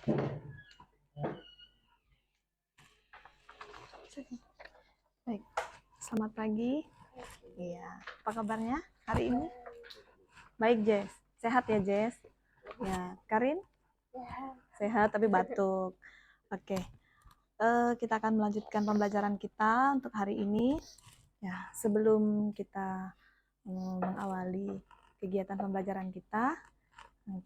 Baik, selamat pagi. Iya, apa kabarnya hari ini? Baik, Jess. Sehat ya, Jess? Ya, Karin? Sehat tapi batuk. Oke, kita akan melanjutkan pembelajaran kita untuk hari ini. Ya, sebelum kita mengawali kegiatan pembelajaran kita,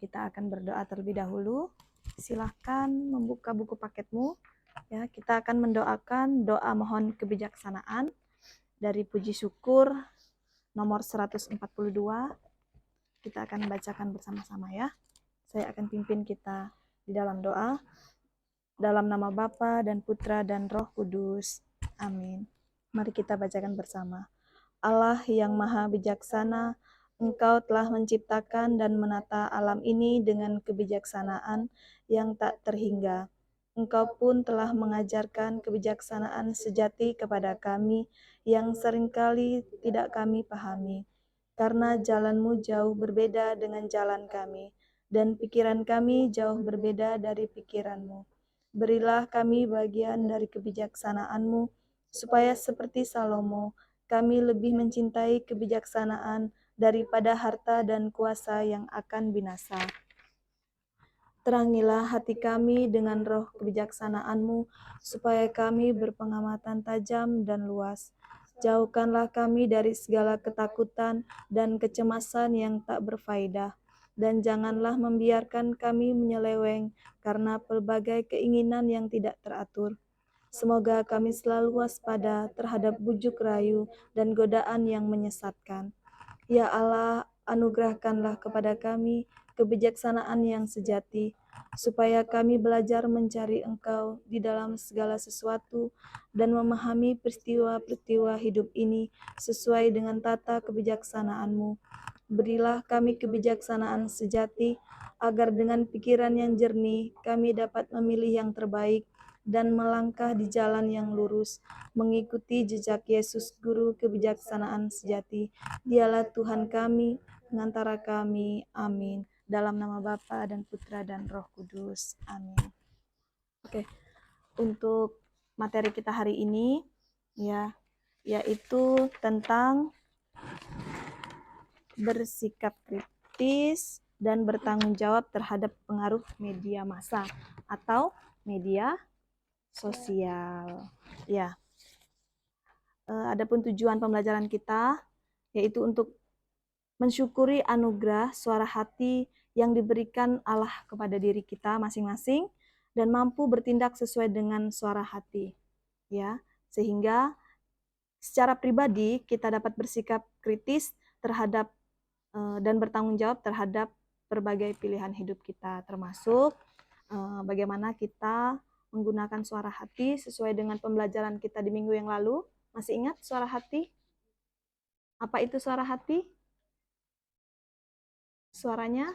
kita akan berdoa terlebih dahulu. Silahkan membuka buku paketmu. Ya, kita akan mendoakan doa mohon kebijaksanaan dari puji syukur nomor 142. Kita akan bacakan bersama-sama ya. Saya akan pimpin kita di dalam doa. Dalam nama Bapa dan Putra dan Roh Kudus. Amin. Mari kita bacakan bersama. Allah yang maha bijaksana, Engkau telah menciptakan dan menata alam ini dengan kebijaksanaan yang tak terhingga. Engkau pun telah mengajarkan kebijaksanaan sejati kepada kami yang seringkali tidak kami pahami. Karena jalan-Mu jauh berbeda dengan jalan kami, dan pikiran kami jauh berbeda dari pikiran-Mu. Berilah kami bagian dari kebijaksanaan-Mu, supaya seperti Salomo, kami lebih mencintai kebijaksanaan daripada harta dan kuasa yang akan binasa. Terangilah hati kami dengan roh kebijaksanaan-Mu, supaya kami berpengamatan tajam dan luas. Jauhkanlah kami dari segala ketakutan dan kecemasan yang tak berfaedah, dan janganlah membiarkan kami menyeleweng karena pelbagai keinginan yang tidak teratur. Semoga kami selalu waspada terhadap bujuk rayu dan godaan yang menyesatkan. Ya Allah, anugerahkanlah kepada kami kebijaksanaan yang sejati, supaya kami belajar mencari Engkau di dalam segala sesuatu dan memahami peristiwa-peristiwa hidup ini sesuai dengan tata kebijaksanaan-Mu. Berilah kami kebijaksanaan sejati, agar dengan pikiran yang jernih kami dapat memilih yang terbaik dan melangkah di jalan yang lurus, mengikuti jejak Yesus Guru kebijaksanaan sejati. Dialah Tuhan kami, pengantara kami. Amin. Dalam nama Bapa dan Putra dan Roh Kudus. Amin. Oke, untuk materi kita hari ini ya, yaitu tentang bersikap kritis dan bertanggung jawab terhadap pengaruh media massa atau media sosial. Ya. Adapun tujuan pembelajaran kita yaitu untuk mensyukuri anugerah suara hati yang diberikan Allah kepada diri kita masing-masing dan mampu bertindak sesuai dengan suara hati. Ya, sehingga secara pribadi kita dapat bersikap kritis terhadap dan bertanggung jawab terhadap berbagai pilihan hidup kita, termasuk bagaimana kita menggunakan suara hati sesuai dengan pembelajaran kita di minggu yang lalu. Masih ingat suara hati? Apa itu suara hati? Suaranya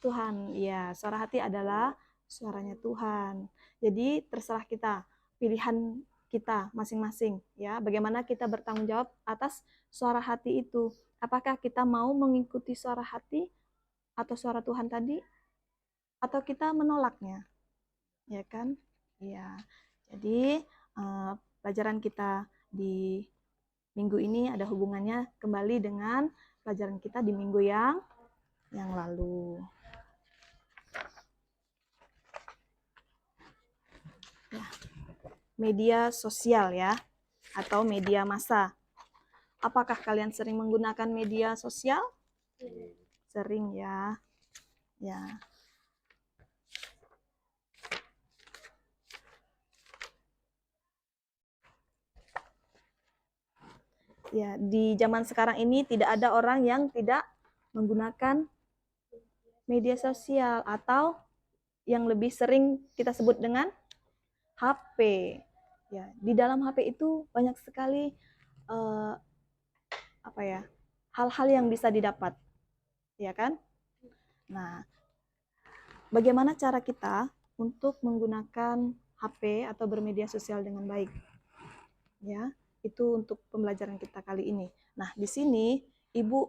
Tuhan. Ya, suara hati adalah suaranya Tuhan. Jadi terserah kita, pilihan kita masing-masing ya. Bagaimana kita bertanggung jawab atas suara hati itu? Apakah kita mau mengikuti suara hati atau suara Tuhan tadi, atau kita menolaknya? Ya kan? Ya. Jadi pelajaran kita di minggu ini ada hubungannya kembali dengan pelajaran kita di minggu yang lalu. Ya. Media sosial ya, atau media massa. Apakah kalian sering menggunakan media sosial? Sering ya. Ya. Ya, di zaman sekarang ini tidak ada orang yang tidak menggunakan media sosial atau yang lebih sering kita sebut dengan HP. Ya, di dalam HP itu banyak sekali hal-hal yang bisa didapat, ya kan? Nah, bagaimana cara kita untuk menggunakan HP atau bermedia sosial dengan baik? Ya, itu untuk pembelajaran kita kali ini. Nah, di sini Ibu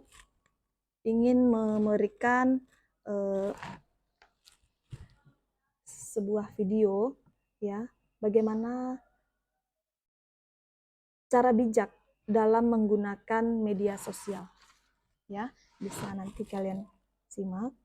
ingin memberikan sebuah video ya, bagaimana cara bijak dalam menggunakan media sosial. Ya, bisa nanti kalian simak.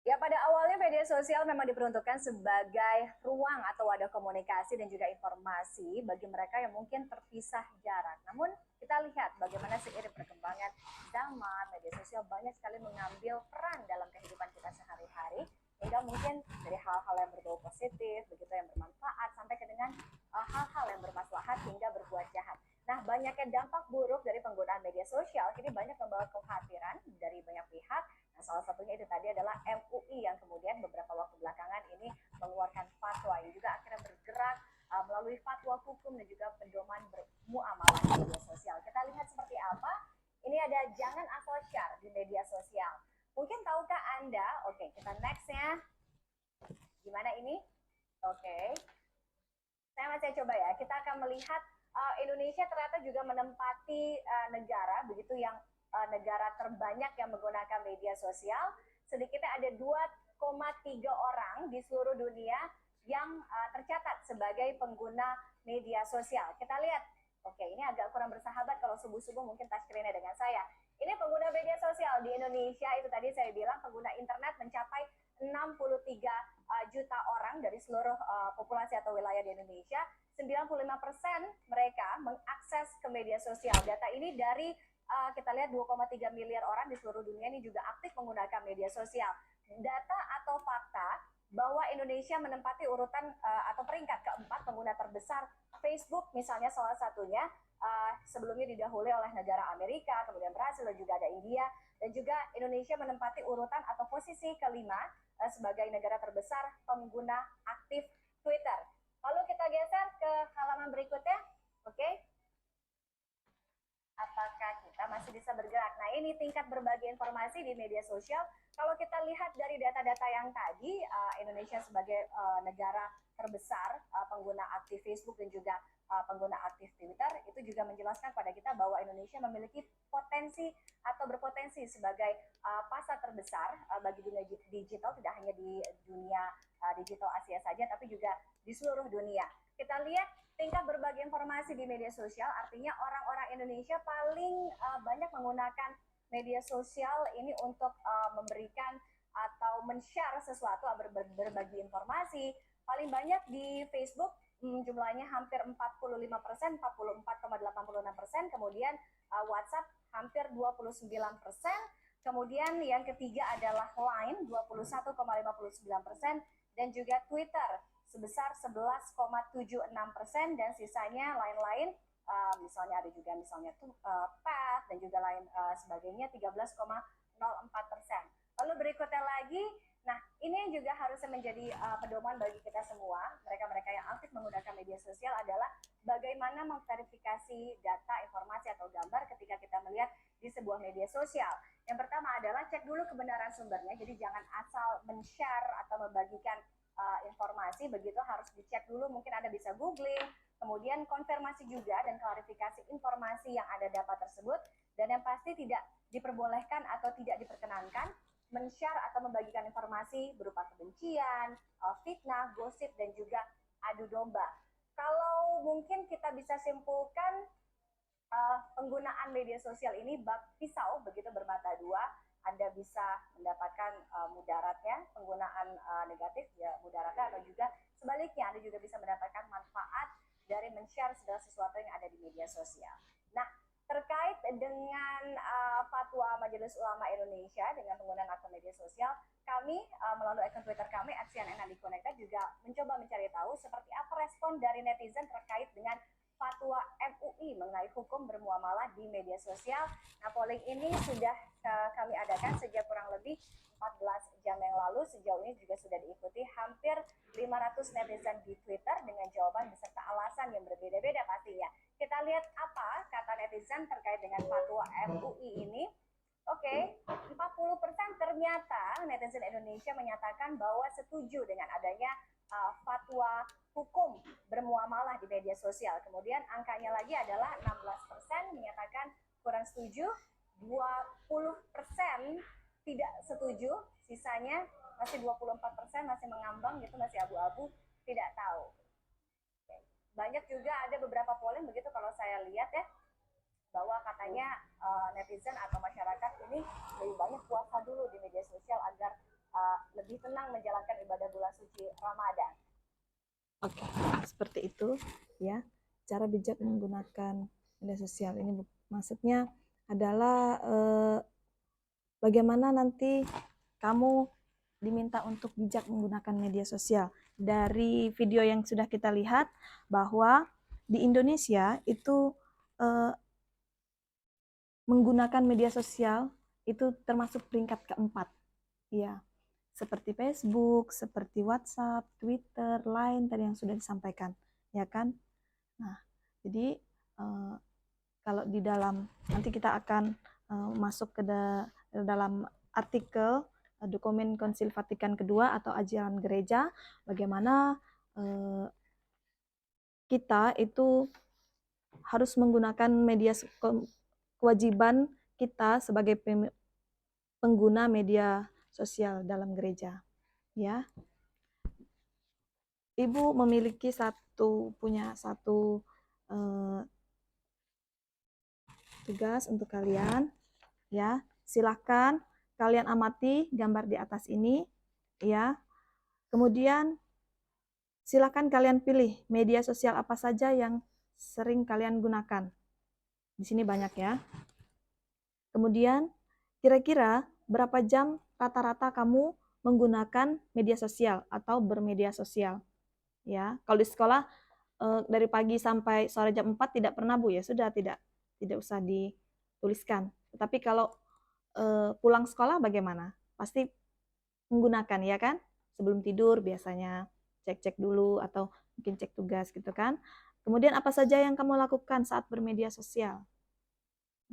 Ya, pada awalnya media sosial memang diperuntukkan sebagai ruang atau wadah komunikasi dan juga informasi bagi mereka yang mungkin terpisah jarak. Namun kita lihat bagaimana seiring perkembangan zaman, media sosial banyak sekali mengambil peran dalam kehidupan kita sehari-hari, hingga mungkin dari hal-hal yang berbau positif, begitu yang bermanfaat, sampai ke dengan hal-hal yang bermaslahat hingga berbuat jahat. Nah, banyaknya dampak buruk dari penggunaan media sosial kini banyak membawa kekhawatiran dari banyak pihak. Nah, salah satunya itu tadi adalah MUI yang kemudian beberapa waktu belakangan ini mengeluarkan fatwa yang juga akhirnya bergerak melalui fatwa hukum dan juga pedoman bermuamalah di media sosial. Kita lihat seperti apa. Ini ada jangan asal share di media sosial. Mungkin tahukah Anda? Oke, kita next-nya. Gimana ini? Oke. Saya masih coba ya. Kita akan melihat Indonesia ternyata juga menempati negara begitu yang negara terbanyak yang menggunakan media sosial. Sedikitnya ada 2,3 orang di seluruh dunia yang tercatat sebagai pengguna media sosial. Kita lihat, oke ini agak kurang bersahabat kalau subuh-subuh mungkin touchscreen-nya dengan saya. Ini pengguna media sosial di Indonesia, itu tadi saya bilang pengguna internet mencapai 63 juta orang dari seluruh populasi atau wilayah di Indonesia. 95% mereka mengakses ke media sosial. Data ini dari kita lihat 2,3 miliar orang di seluruh dunia ini juga aktif menggunakan media sosial. Data atau fakta bahwa Indonesia menempati urutan atau peringkat keempat pengguna terbesar Facebook misalnya salah satunya, sebelumnya didahului oleh negara Amerika, kemudian Brasil dan juga ada India, dan juga Indonesia menempati urutan atau posisi kelima sebagai negara terbesar pengguna aktif Twitter. Lalu kita geser ke halaman berikutnya, oke? Apakah kita masih bisa bergerak? Nah, ini tingkat berbagi informasi di media sosial. Kalau kita lihat dari data-data yang tadi, Indonesia sebagai negara terbesar pengguna aktif Facebook dan juga pengguna aktif Twitter, itu juga menjelaskan pada kita bahwa Indonesia memiliki potensi atau berpotensi sebagai pasar terbesar bagi dunia digital, tidak hanya di dunia digital Asia saja, tapi juga di seluruh dunia. Kita lihat tingkat berbagi informasi di media sosial, artinya orang-orang Indonesia paling banyak menggunakan media sosial ini untuk memberikan atau men-share sesuatu, berbagi informasi. Paling banyak di Facebook, jumlahnya hampir 45%, 44,86%. Kemudian WhatsApp hampir 29%. Kemudian yang ketiga adalah Line 21,59%, dan juga Twitter sebesar 11,76%, dan sisanya lain-lain, misalnya ada juga misalnya Path dan juga lain sebagainya 13,04%. Lalu berikutnya lagi, nah ini yang juga harusnya menjadi pedoman bagi kita semua, mereka-mereka yang aktif menggunakan media sosial, adalah bagaimana memverifikasi data, informasi atau gambar ketika kita melihat di sebuah media sosial. Yang pertama adalah cek dulu kebenaran sumbernya, jadi jangan asal men-share atau membagikan informasi, begitu harus dicek dulu, mungkin Anda bisa googling, kemudian konfirmasi juga dan klarifikasi informasi yang ada dapat tersebut, dan yang pasti tidak diperbolehkan atau tidak diperkenankan men-share atau membagikan informasi berupa kebencian, fitnah, gosip, dan juga adu domba. Kalau mungkin kita bisa simpulkan, penggunaan media sosial ini bak pisau begitu bermata dua. Anda bisa mendapatkan mudaratnya, penggunaan negatif ya mudaratnya, atau juga sebaliknya Anda juga bisa mendapatkan manfaat dari men-share segala sesuatu yang ada di media sosial. Nah, terkait dengan fatwa Majelis Ulama Indonesia dengan penggunaan akun media sosial, kami melalui akun Twitter kami @cnn_connected juga mencoba mencari tahu seperti apa respon dari netizen terkait dengan fatwa MUI mengenai hukum bermuamalah di media sosial. Nah, polling ini sudah kami adakan sejak kurang lebih 14 jam yang lalu. Sejauh ini juga sudah diikuti hampir 500 netizen di Twitter dengan jawaban beserta alasan yang berbeda-beda pastinya. Kita lihat apa kata netizen terkait dengan fatwa MUI ini. Oke, 40% ternyata netizen Indonesia menyatakan bahwa setuju dengan adanya fatwa hukum bermuamalah di media sosial. Kemudian angkanya lagi adalah 16% menyatakan kurang setuju, 20% tidak setuju, sisanya masih 24% masih mengambang gitu, masih abu-abu, tidak tahu. Banyak juga ada beberapa polling begitu kalau saya lihat ya, bahwa katanya netizen atau masyarakat ini lebih banyak puasa dulu di media sosial agar lebih tenang menjalankan ibadah bulan suci Ramadan. Oke, seperti itu ya. Cara bijak menggunakan media sosial ini maksudnya adalah bagaimana nanti kamu diminta untuk bijak menggunakan media sosial. Dari video yang sudah kita lihat bahwa di Indonesia itu menggunakan media sosial itu termasuk peringkat keempat, ya. Seperti Facebook, seperti WhatsApp, Twitter, Line tadi yang sudah disampaikan, ya kan? Nah, jadi kalau di dalam nanti kita akan masuk ke dalam artikel dokumen Konsil Vatikan kedua atau ajaran gereja, bagaimana kita itu harus menggunakan media, kewajiban kita sebagai pengguna media sosial dalam gereja, ya. Ibu memiliki punya satu tugas untuk kalian, ya. Silakan kalian amati gambar di atas ini, ya. Kemudian silakan kalian pilih media sosial apa saja yang sering kalian gunakan. Di sini banyak ya. Kemudian kira-kira berapa jam rata-rata kamu menggunakan media sosial atau bermedia sosial? Ya, kalau di sekolah dari pagi sampai sore jam 4 tidak pernah Bu, ya sudah, tidak usah dituliskan. Tetapi kalau pulang sekolah bagaimana? Pasti menggunakan, ya kan? Sebelum tidur biasanya cek-cek dulu atau mungkin cek tugas gitu kan. Kemudian apa saja yang kamu lakukan saat bermedia sosial?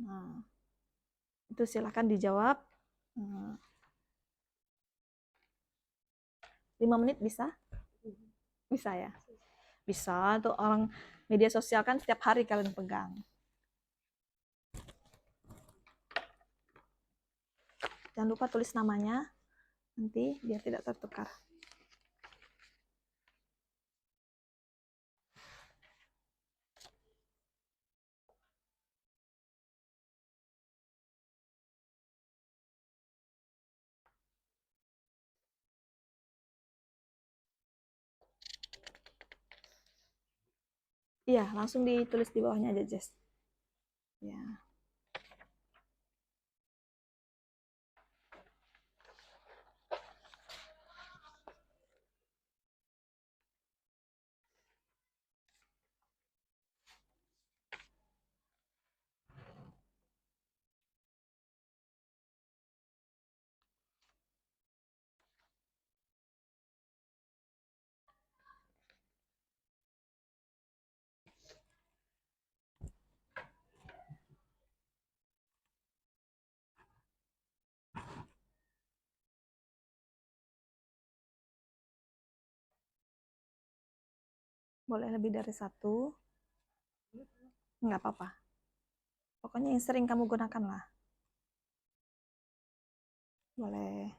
Nah, itu silahkan dijawab. 5 menit bisa? Bisa ya? Bisa, tuh orang media sosial kan setiap hari kalian pegang. Jangan lupa tulis namanya, nanti biar tidak tertukar. Iya, langsung ditulis di bawahnya aja, Jess. Ya. Boleh lebih dari satu, nggak apa-apa. Pokoknya yang sering kamu gunakan lah. Boleh.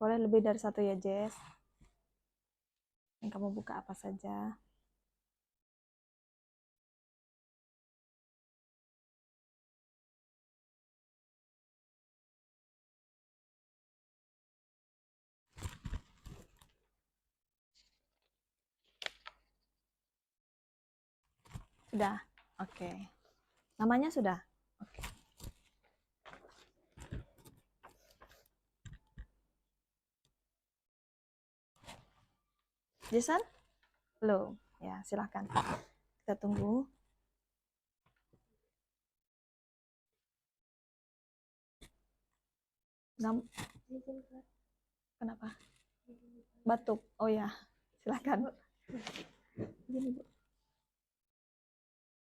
Boleh lebih dari satu ya, Jess. Yang kamu buka apa saja. Sudah? Oke. Namanya sudah? Oke. Jason? Belum. Ya, silahkan. Kita tunggu. Kenapa? Batuk. Oh ya, silahkan. Gini, Bu.